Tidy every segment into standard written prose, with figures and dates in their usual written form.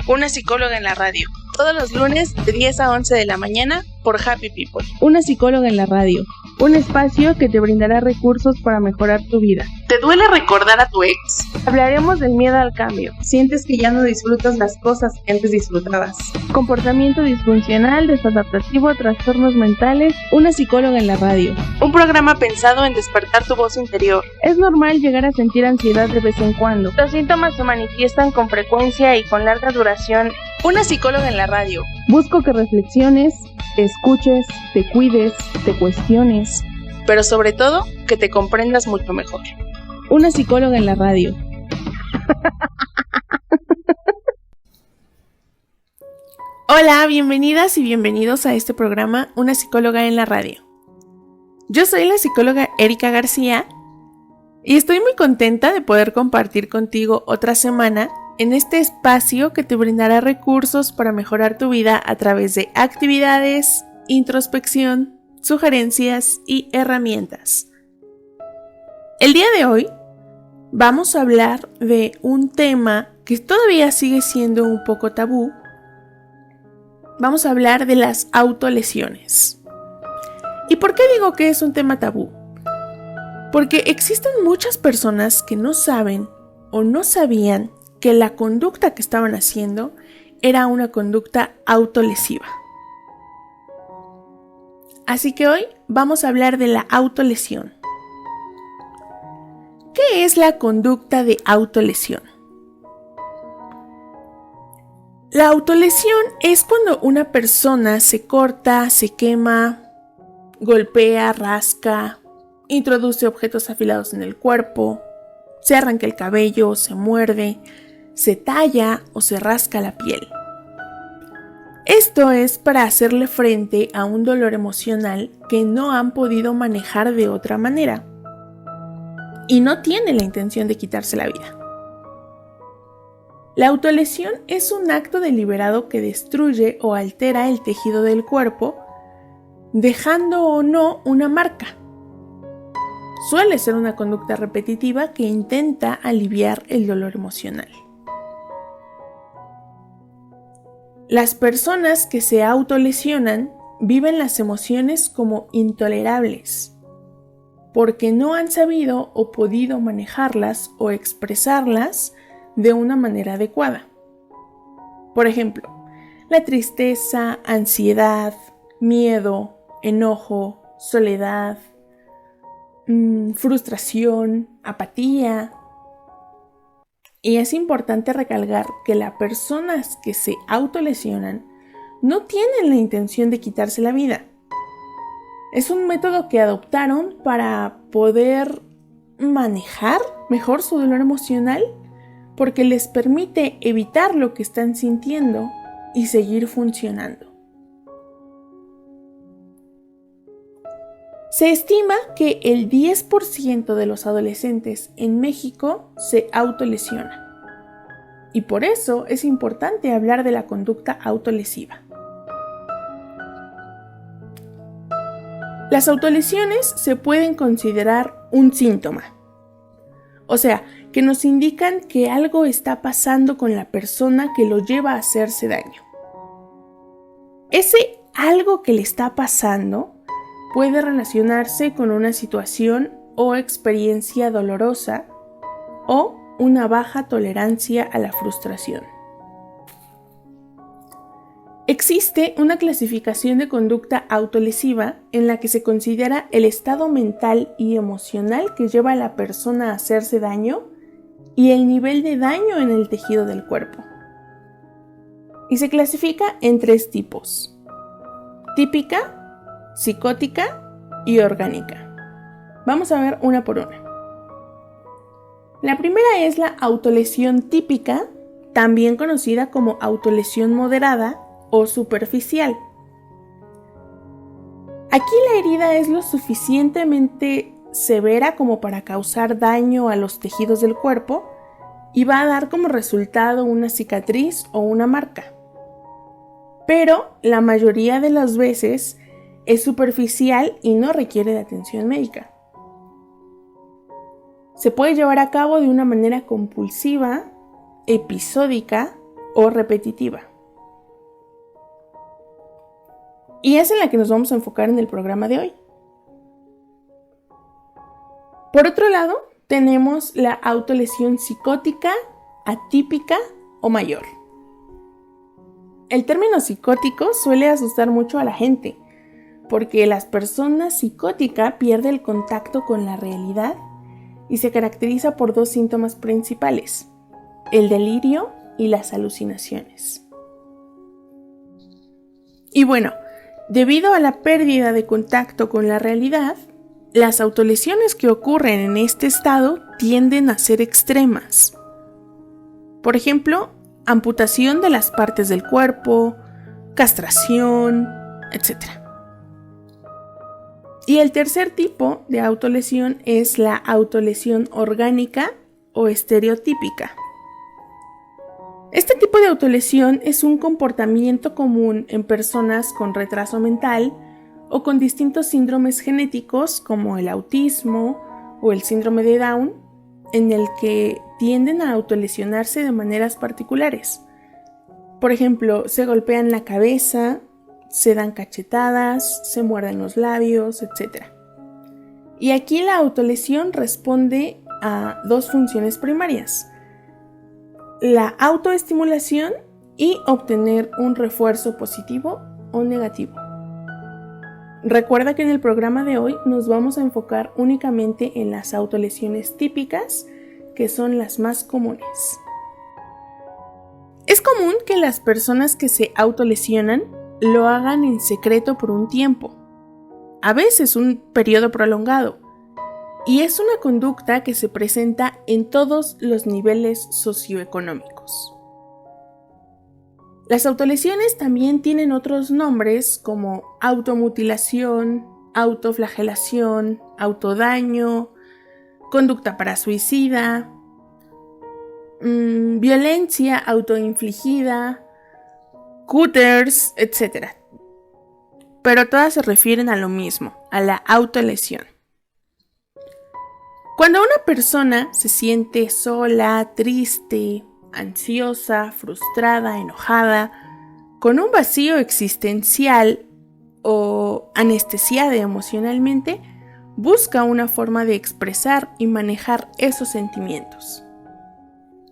Una psicóloga en la radio. Todos los lunes de 10 a 11 de la mañana por Happy People. Una psicóloga en la radio. Un espacio que te brindará recursos para mejorar tu vida. ¿Te duele recordar a tu ex? Hablaremos del miedo al cambio. ¿Sientes que ya no disfrutas las cosas que antes disfrutabas? Comportamiento disfuncional, desadaptativo, trastornos mentales. Una psicóloga en la radio. Un programa pensado en despertar tu voz interior. Es normal llegar a sentir ansiedad de vez en cuando. Los síntomas se manifiestan con frecuencia y con larga duración. Una psicóloga en la radio. Busco que reflexiones, te escuches, te cuides, te cuestiones. Pero sobre todo, que te comprendas mucho mejor. Una psicóloga en la radio. Hola, bienvenidas y bienvenidos a este programa Una psicóloga en la radio. Yo soy la psicóloga Erika García y estoy muy contenta de poder compartir contigo otra semana en este espacio que te brindará recursos para mejorar tu vida a través de actividades, introspección, sugerencias y herramientas. El día de hoy vamos a hablar de un tema que todavía sigue siendo un poco tabú. Vamos a hablar de las autolesiones. ¿Y por qué digo que es un tema tabú? Porque existen muchas personas que no saben o no sabían que la conducta que estaban haciendo era una conducta autolesiva. Así que hoy vamos a hablar de la autolesión. ¿Qué es la conducta de autolesión? La autolesión es cuando una persona se corta, se quema, golpea, rasca, introduce objetos afilados en el cuerpo, se arranca el cabello, se muerde, se talla o se rasca la piel. Esto es para hacerle frente a un dolor emocional que no han podido manejar de otra manera y no tienen la intención de quitarse la vida. La autolesión es un acto deliberado que destruye o altera el tejido del cuerpo, dejando o no una marca. Suele ser una conducta repetitiva que intenta aliviar el dolor emocional. Las personas que se autolesionan viven las emociones como intolerables, porque no han sabido o podido manejarlas o expresarlas de una manera adecuada. Por ejemplo, la tristeza, ansiedad, miedo, enojo, soledad, frustración, apatía. Y es importante recalcar que las personas que se autolesionan no tienen la intención de quitarse la vida. Es un método que adoptaron para poder manejar mejor su dolor emocional, porque les permite evitar lo que están sintiendo y seguir funcionando. Se estima que el 10% de los adolescentes en México se autolesiona. Y por eso es importante hablar de la conducta autolesiva. Las autolesiones se pueden considerar un síntoma. O sea, que nos indican que algo está pasando con la persona que lo lleva a hacerse daño. Ese algo que le está pasando puede relacionarse con una situación o experiencia dolorosa o una baja tolerancia a la frustración. Existe una clasificación de conducta autolesiva en la que se considera el estado mental y emocional que lleva a la persona a hacerse daño y el nivel de daño en el tejido del cuerpo. Y se clasifica en 3 tipos: típica, psicótica y orgánica. Vamos a ver una por una. La primera es la autolesión típica, también conocida como autolesión moderada o superficial. Aquí la herida es lo suficientemente severa como para causar daño a los tejidos del cuerpo y va a dar como resultado una cicatriz o una marca. Pero la mayoría de las veces es superficial y no requiere de atención médica. Se puede llevar a cabo de una manera compulsiva, episódica o repetitiva. Y es en la que nos vamos a enfocar en el programa de hoy. Por otro lado, tenemos la autolesión psicótica, atípica o mayor. El término psicótico suele asustar mucho a la gente, porque la persona psicótica pierde el contacto con la realidad y se caracteriza por dos síntomas principales: el delirio y las alucinaciones. Y bueno, debido a la pérdida de contacto con la realidad, las autolesiones que ocurren en este estado tienden a ser extremas. Por ejemplo, amputación de las partes del cuerpo, castración, etc. Y el tercer tipo de autolesión es la autolesión orgánica o estereotípica. Este tipo de autolesión es un comportamiento común en personas con retraso mental o con distintos síndromes genéticos como el autismo o el síndrome de Down, en el que tienden a autolesionarse de maneras particulares. Por ejemplo, se golpean la cabeza, se dan cachetadas, se muerden los labios, etc. Y aquí la autolesión responde a dos funciones primarias: la autoestimulación y obtener un refuerzo positivo o negativo. Recuerda que en el programa de hoy nos vamos a enfocar únicamente en las autolesiones típicas, que son las más comunes. Es común que las personas que se autolesionan lo hagan en secreto por un tiempo, a veces un periodo prolongado, y es una conducta que se presenta en todos los niveles socioeconómicos. Las autolesiones también tienen otros nombres como automutilación, autoflagelación, autodaño, conducta parasuicida, violencia autoinfligida, cutters, etc. Pero todas se refieren a lo mismo, a la autolesión. Cuando una persona se siente sola, triste, ansiosa, frustrada, enojada, con un vacío existencial o anestesiada emocionalmente, busca una forma de expresar y manejar esos sentimientos,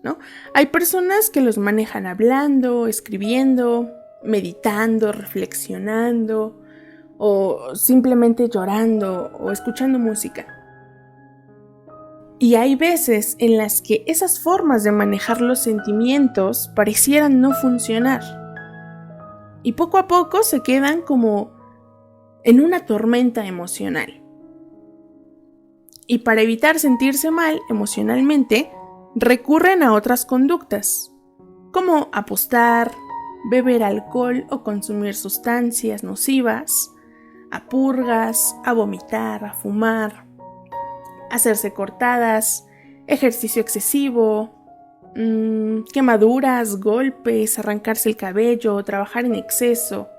¿no? Hay personas que los manejan hablando, escribiendo, meditando, reflexionando, o simplemente llorando o escuchando música. Y hay veces en las que esas formas de manejar los sentimientos parecieran no funcionar. Y poco a poco se quedan como en una tormenta emocional. Y para evitar sentirse mal emocionalmente, recurren a otras conductas, como apostar, beber alcohol o consumir sustancias nocivas, a purgas, a vomitar, a fumar, hacerse cortadas, ejercicio excesivo, quemaduras, golpes, arrancarse el cabello, trabajar en exceso.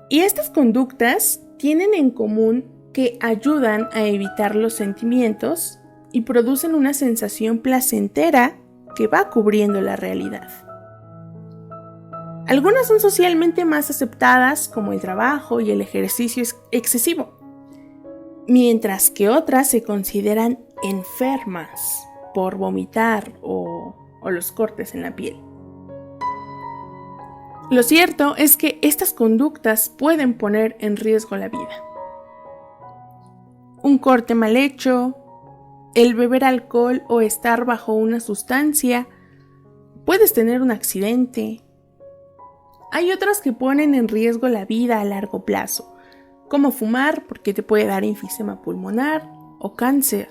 Y estas conductas tienen en común que ayudan a evitar los sentimientos y producen una sensación placentera que va cubriendo la realidad. Algunas son socialmente más aceptadas, como el trabajo y el ejercicio excesivo, mientras que otras se consideran enfermas por vomitar o los cortes en la piel. Lo cierto es que estas conductas pueden poner en riesgo la vida. Un corte mal hecho, el beber alcohol o estar bajo una sustancia, puedes tener un accidente. Hay otras que ponen en riesgo la vida a largo plazo, como fumar porque te puede dar enfisema pulmonar o cáncer.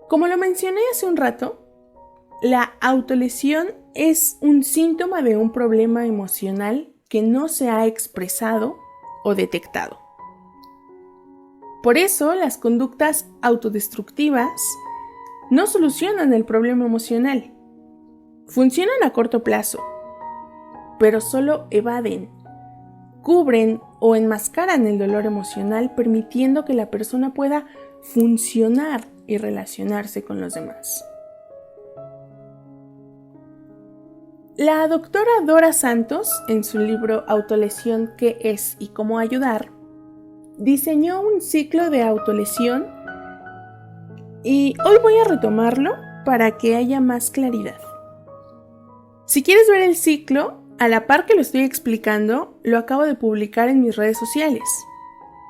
Como lo mencioné hace un rato, la autolesión es un síntoma de un problema emocional que no se ha expresado o detectado. Por eso, las conductas autodestructivas no solucionan el problema emocional. Funcionan a corto plazo, pero solo evaden, cubren o enmascaran el dolor emocional, permitiendo que la persona pueda funcionar y relacionarse con los demás. La doctora Dora Santos, en su libro Autolesión, ¿qué es y cómo ayudar?, diseñó un ciclo de autolesión y hoy voy a retomarlo para que haya más claridad. Si quieres ver el ciclo, a la par que lo estoy explicando, lo acabo de publicar en mis redes sociales.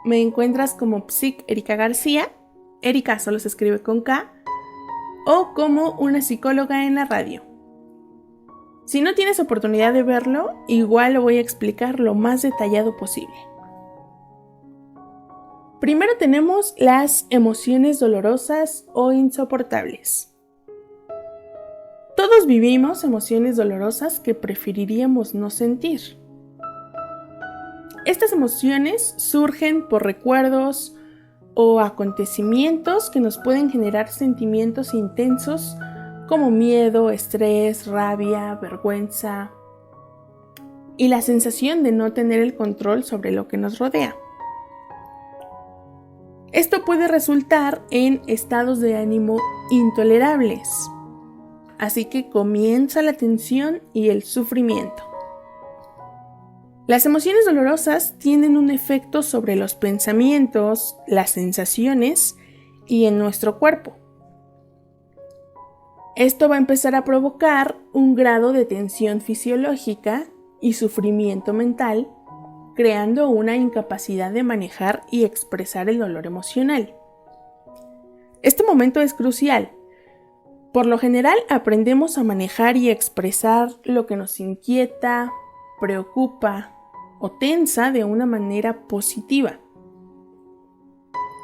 Me encuentras como Psic Erika García, Erika solo se escribe con K, o como una psicóloga en la radio. Si no tienes oportunidad de verlo, igual lo voy a explicar lo más detallado posible. Primero tenemos las emociones dolorosas o insoportables. Todos vivimos emociones dolorosas que preferiríamos no sentir. Estas emociones surgen por recuerdos o acontecimientos que nos pueden generar sentimientos intensos como miedo, estrés, rabia, vergüenza y la sensación de no tener el control sobre lo que nos rodea. Esto puede resultar en estados de ánimo intolerables, así que comienza la tensión y el sufrimiento. Las emociones dolorosas tienen un efecto sobre los pensamientos, las sensaciones y en nuestro cuerpo. Esto va a empezar a provocar un grado de tensión fisiológica y sufrimiento mental, creando una incapacidad de manejar y expresar el dolor emocional. Este momento es crucial. Por lo general, aprendemos a manejar y expresar lo que nos inquieta, preocupa o tensa de una manera positiva.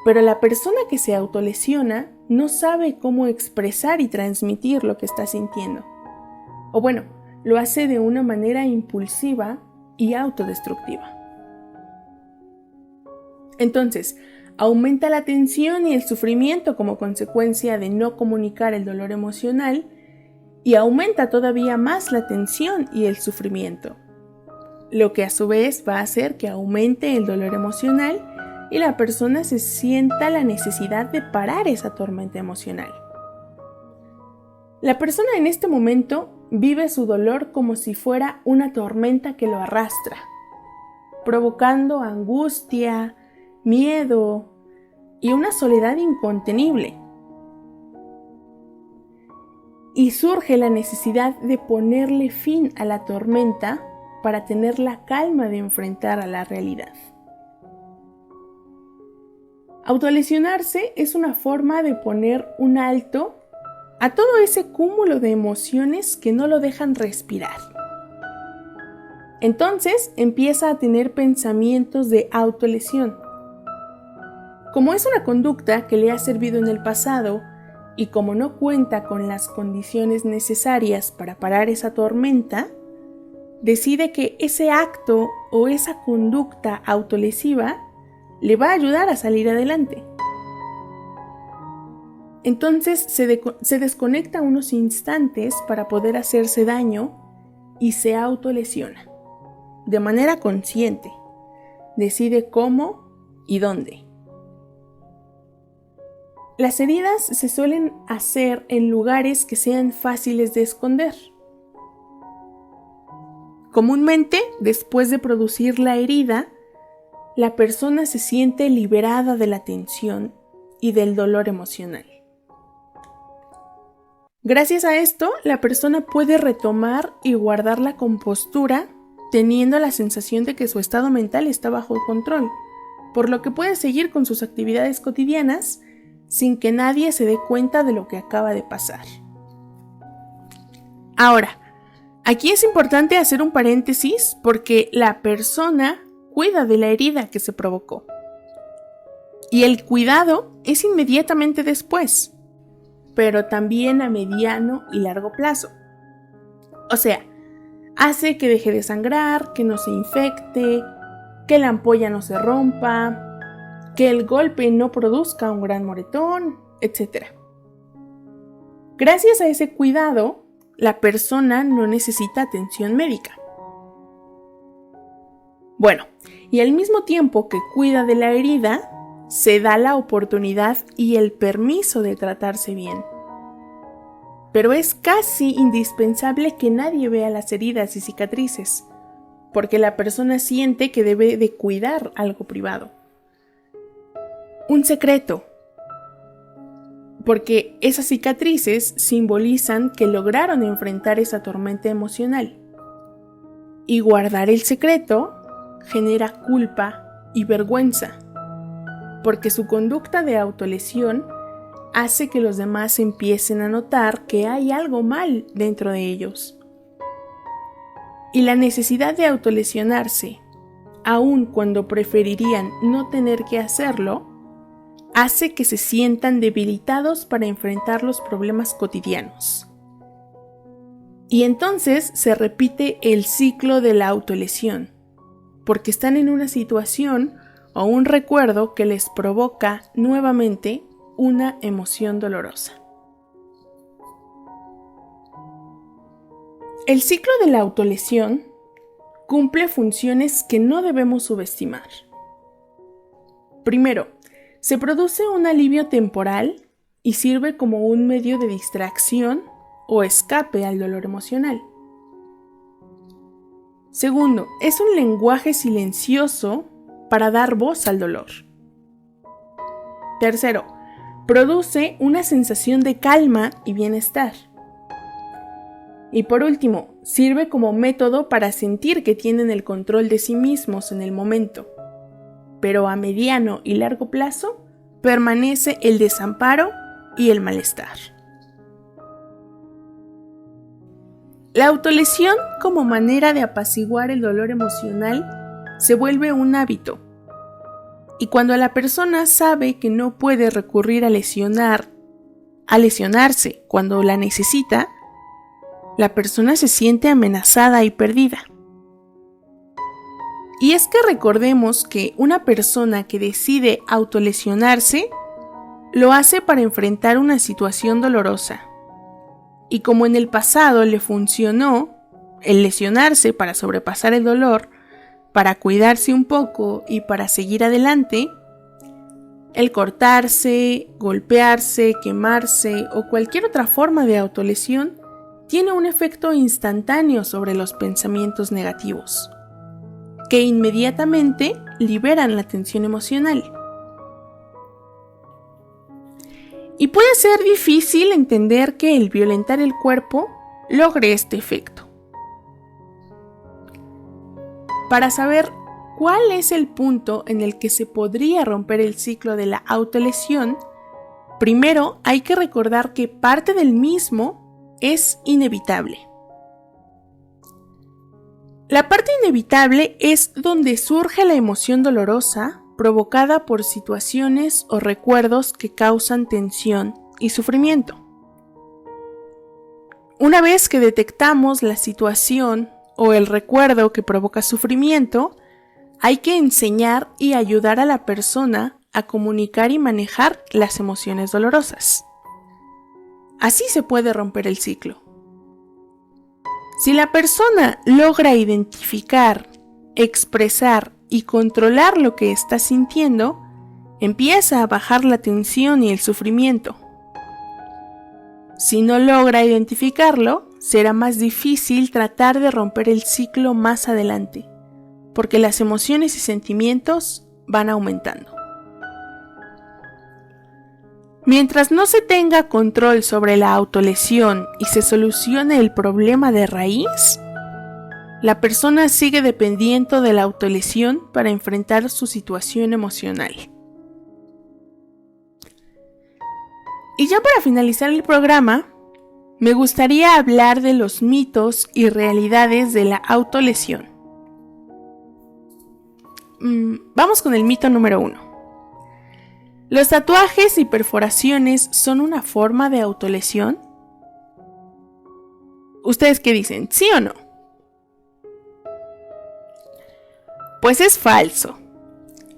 Pero la persona que se autolesiona no sabe cómo expresar y transmitir lo que está sintiendo. O bueno, lo hace de una manera impulsiva y autodestructiva. Entonces, aumenta la tensión y el sufrimiento como consecuencia de no comunicar el dolor emocional y aumenta todavía más la tensión y el sufrimiento, lo que a su vez va a hacer que aumente el dolor emocional y la persona se sienta la necesidad de parar esa tormenta emocional. La persona en este momento vive su dolor como si fuera una tormenta que lo arrastra, provocando angustia, miedo y una soledad incontenible. Y surge la necesidad de ponerle fin a la tormenta para tener la calma de enfrentar a la realidad. Autolesionarse es una forma de poner un alto a todo ese cúmulo de emociones que no lo dejan respirar. Entonces empieza a tener pensamientos de autolesión. Como es una conducta que le ha servido en el pasado y como no cuenta con las condiciones necesarias para parar esa tormenta, decide que ese acto o esa conducta autolesiva le va a ayudar a salir adelante. Entonces se desconecta unos instantes para poder hacerse daño y se autolesiona. De manera consciente, decide cómo y dónde. Las heridas se suelen hacer en lugares que sean fáciles de esconder. Comúnmente, después de producir la herida, la persona se siente liberada de la tensión y del dolor emocional. Gracias a esto, la persona puede retomar y guardar la compostura, teniendo la sensación de que su estado mental está bajo control, por lo que puede seguir con sus actividades cotidianas sin que nadie se dé cuenta de lo que acaba de pasar. Ahora, aquí es importante hacer un paréntesis porque la persona cuida de la herida que se provocó. Y el cuidado es inmediatamente después, pero también a mediano y largo plazo. O sea, hace que deje de sangrar, que no se infecte, que la ampolla no se rompa, que el golpe no produzca un gran moretón, etc. Gracias a ese cuidado, la persona no necesita atención médica. Bueno, y al mismo tiempo que cuida de la herida, se da la oportunidad y el permiso de tratarse bien. pero es casi indispensable que nadie vea las heridas y cicatrices, porque la persona siente que debe de cuidar algo privado. Un secreto, porque esas cicatrices simbolizan que lograron enfrentar esa tormenta emocional. Y guardar el secreto genera culpa y vergüenza, porque su conducta de autolesión hace que los demás empiecen a notar que hay algo mal dentro de ellos. Y la necesidad de autolesionarse, aun cuando preferirían no tener que hacerlo, hace que se sientan debilitados para enfrentar los problemas cotidianos. Y entonces se repite el ciclo de la autolesión, porque están en una situación o un recuerdo que les provoca nuevamente una emoción dolorosa. El ciclo de la autolesión cumple funciones que no debemos subestimar. Primero, se produce un alivio temporal y sirve como un medio de distracción o escape al dolor emocional. Segundo, es un lenguaje silencioso para dar voz al dolor. Tercero, produce una sensación de calma y bienestar. Y por último, sirve como método para sentir que tienen el control de sí mismos en el momento, pero a mediano y largo plazo permanece el desamparo y el malestar. La autolesión como manera de apaciguar el dolor emocional se vuelve un hábito. Y cuando la persona sabe que no puede recurrir a lesionarse cuando la necesita, la persona se siente amenazada y perdida. Y es que recordemos que una persona que decide autolesionarse lo hace para enfrentar una situación dolorosa. Y como en el pasado le funcionó el lesionarse para sobrepasar el dolor, para cuidarse un poco y para seguir adelante, el cortarse, golpearse, quemarse o cualquier otra forma de autolesión tiene un efecto instantáneo sobre los pensamientos negativos, que inmediatamente liberan la tensión emocional. Y puede ser difícil entender que el violentar el cuerpo logre este efecto. Para saber cuál es el punto en el que se podría romper el ciclo de la autolesión, primero hay que recordar que parte del mismo es inevitable. La parte inevitable es donde surge la emoción dolorosa provocada por situaciones o recuerdos que causan tensión y sufrimiento. Una vez que detectamos la situación o el recuerdo que provoca sufrimiento, hay que enseñar y ayudar a la persona a comunicar y manejar las emociones dolorosas. Así se puede romper el ciclo. Si la persona logra identificar, expresar y controlar lo que está sintiendo, empieza a bajar la tensión y el sufrimiento. Si no logra identificarlo, será más difícil tratar de romper el ciclo más adelante, porque las emociones y sentimientos van aumentando. Mientras no se tenga control sobre la autolesión y se solucione el problema de raíz, la persona sigue dependiendo de la autolesión para enfrentar su situación emocional. Y ya para finalizar el programa, me gustaría hablar de los mitos y realidades de la autolesión. Vamos con el mito número 1. ¿Los tatuajes y perforaciones son una forma de autolesión? ¿Ustedes qué dicen? ¿Sí o no? Pues es falso,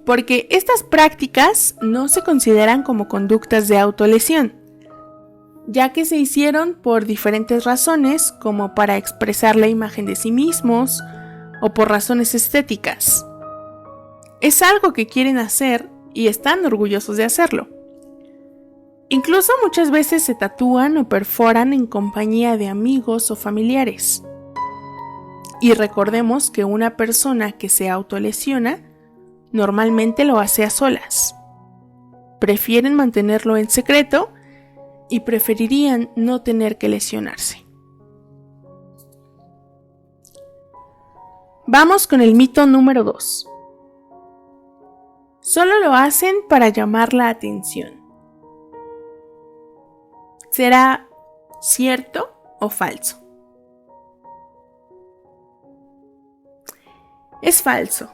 porque estas prácticas no se consideran como conductas de autolesión, ya que se hicieron por diferentes razones, como para expresar la imagen de sí mismos o por razones estéticas. Es algo que quieren hacer y están orgullosos de hacerlo. Incluso muchas veces se tatúan o perforan en compañía de amigos o familiares. Y recordemos que una persona que se autolesiona normalmente lo hace a solas. Prefieren mantenerlo en secreto y preferirían no tener que lesionarse. Vamos con el mito número 2. Solo lo hacen para llamar la atención. ¿Será cierto o falso? Es falso.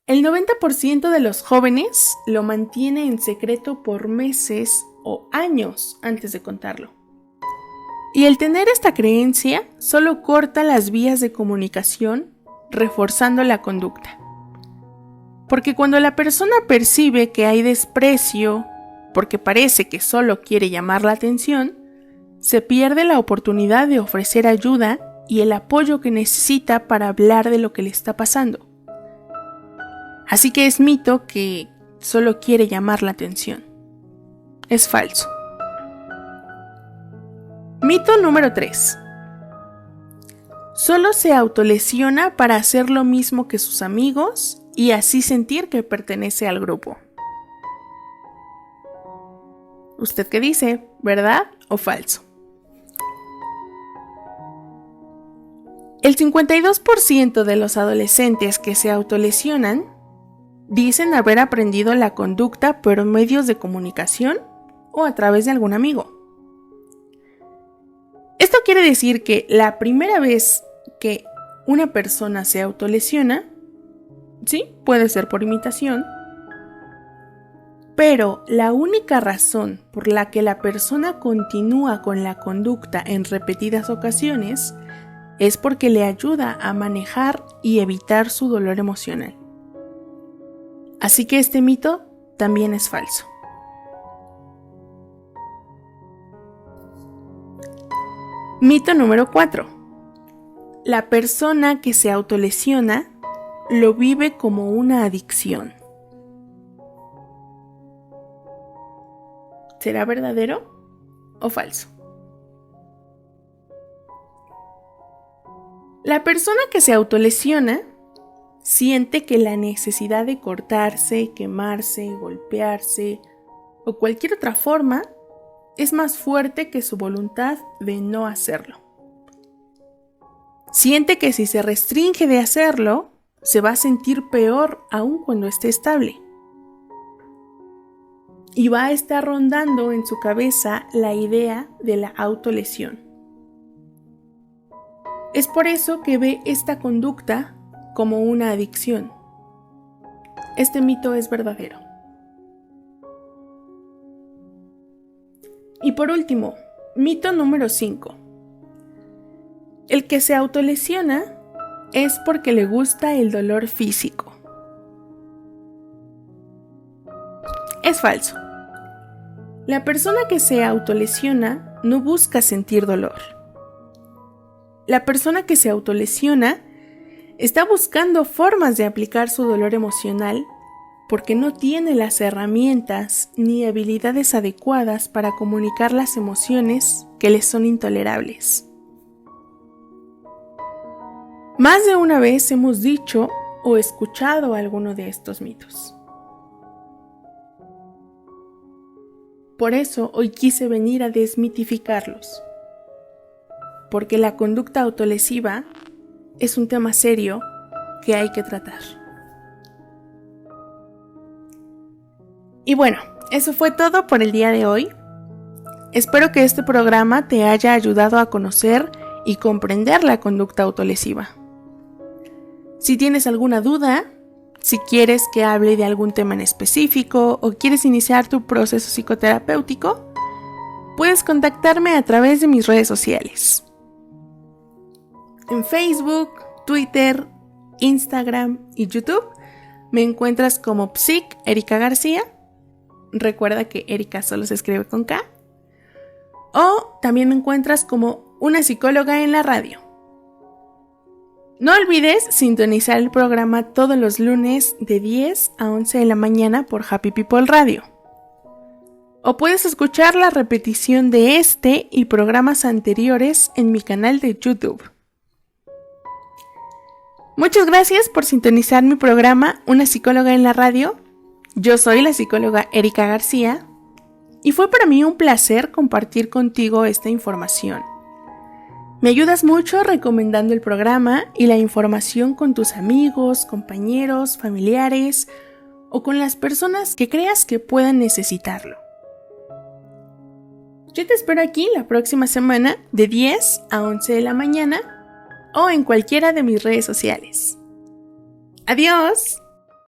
El 90% de los jóvenes lo mantiene en secreto por meses o años antes de contarlo. Y el tener esta creencia solo corta las vías de comunicación, reforzando la conducta. Porque cuando la persona percibe que hay desprecio, porque parece que solo quiere llamar la atención, se pierde la oportunidad de ofrecer ayuda y el apoyo que necesita para hablar de lo que le está pasando. Así que es mito que solo quiere llamar la atención. Es falso. Mito número 3. Solo se autolesiona para hacer lo mismo que sus amigos y así sentir que pertenece al grupo. ¿Usted qué dice? ¿Verdad o falso? El 52% de los adolescentes que se autolesionan dicen haber aprendido la conducta por medios de comunicación o a través de algún amigo. Esto quiere decir que la primera vez que una persona se autolesiona, sí, puede ser por imitación, pero la única razón por la que la persona continúa con la conducta en repetidas ocasiones es porque le ayuda a manejar y evitar su dolor emocional. Así que este mito también es falso. Mito número 4. La persona que se autolesiona lo vive como una adicción. ¿Será verdadero o falso? La persona que se autolesiona siente que la necesidad de cortarse, quemarse, golpearse o cualquier otra forma es más fuerte que su voluntad de no hacerlo. Siente que si se restringe de hacerlo, se va a sentir peor aún cuando esté estable. Y va a estar rondando en su cabeza la idea de la autolesión. Es por eso que ve esta conducta como una adicción. Este mito es verdadero. Y por último, mito número 5. El que se autolesiona es porque le gusta el dolor físico. Es falso. La persona que se autolesiona no busca sentir dolor. La persona que se autolesiona está buscando formas de aplicar su dolor emocional porque no tiene las herramientas ni habilidades adecuadas para comunicar las emociones que les son intolerables. Más de una vez hemos dicho o escuchado alguno de estos mitos. Por eso hoy quise venir a desmitificarlos, porque la conducta autolesiva es un tema serio que hay que tratar. Y bueno, eso fue todo por el día de hoy. Espero que este programa te haya ayudado a conocer y comprender la conducta autolesiva. Si tienes alguna duda, si quieres que hable de algún tema en específico o quieres iniciar tu proceso psicoterapéutico, puedes contactarme a través de mis redes sociales. En Facebook, Twitter, Instagram y YouTube me encuentras como Psic Erika García. Recuerda que Erika solo se escribe con K. O también me encuentras como una psicóloga en la radio. No olvides sintonizar el programa todos los lunes de 10 a 11 de la mañana por Happy People Radio. O puedes escuchar la repetición de este y programas anteriores en mi canal de YouTube. Muchas gracias por sintonizar mi programa Una psicóloga en la radio. Yo soy la psicóloga Erika García y fue para mí un placer compartir contigo esta información. Me ayudas mucho recomendando el programa y la información con tus amigos, compañeros, familiares o con las personas que creas que puedan necesitarlo. Yo te espero aquí la próxima semana de 10 a 11 de la mañana o en cualquiera de mis redes sociales. ¡Adiós!